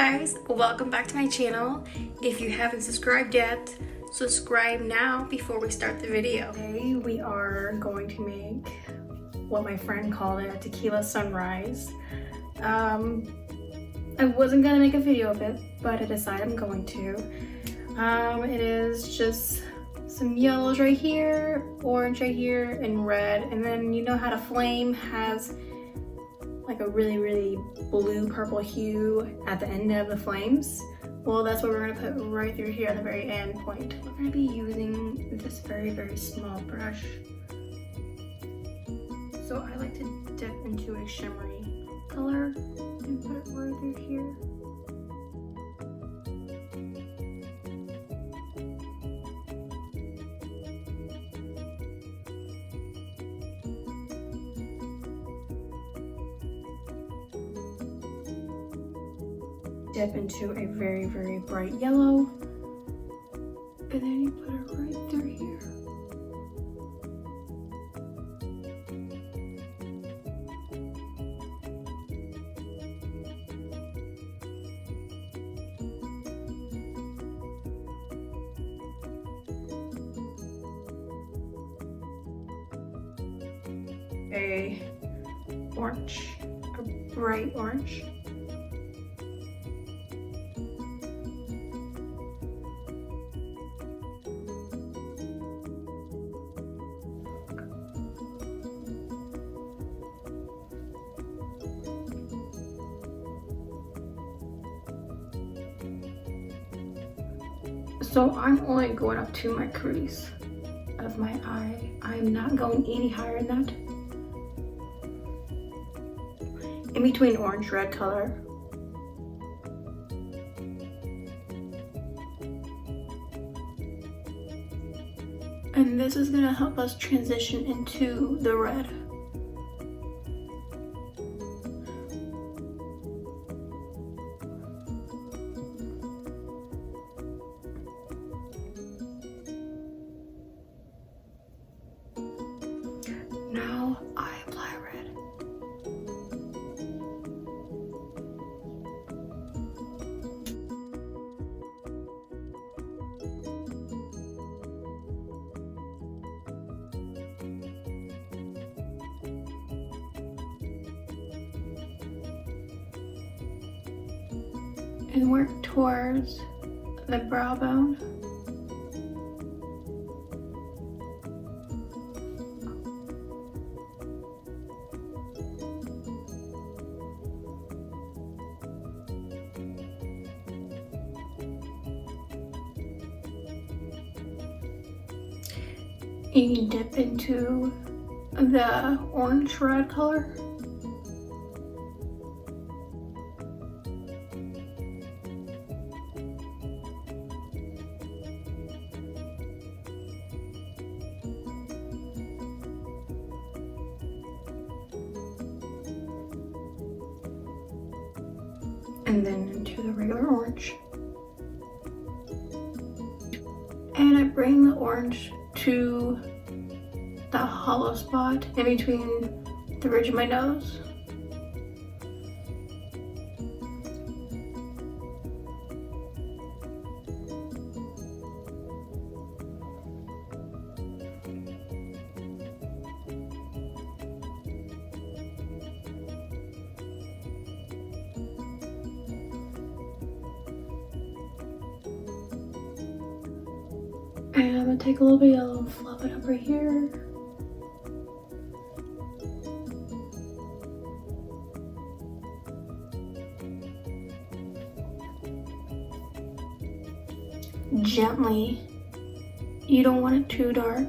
guys, welcome back to my channel. If you haven't subscribed yet, subscribe now before we start the video. Today we are going to make what my friend called a tequila sunrise. I wasn't gonna make a video of it, but I decided I'm going to. It is just some yellows right here, orange right here, and red. And then you know how the flame has like a really blue purple hue at the end of the flames? Well, that's what we're gonna put right through here at the very end point. We're gonna be using this very small brush. So I like to dip into a shimmery color and put it right through here. Dip into a very bright yellow, and then you put it right through here. A orange, a bright orange. So I'm only going up to my crease of my eye. I'm not going any higher than that. In between orange red color. And this is gonna help us transition into the red. Now I apply red. And work towards the brow bone. You can dip into the orange red color. And then into the regular orange. And I bring the orange to the hollow spot in between the ridge of my nose. And I'm gonna take a little bit of yellow and fluff it up right here. Gently. You don't want it too dark.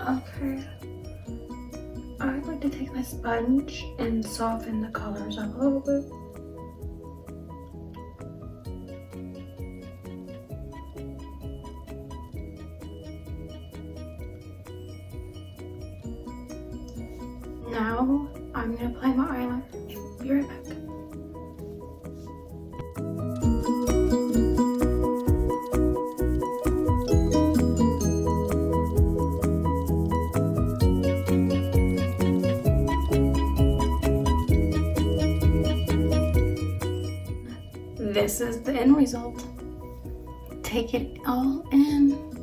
Okay. I would like to take my sponge and soften the colors up a little bit. Now I'm gonna apply my eyeliner. Be right back. This is the end result. Take it all in.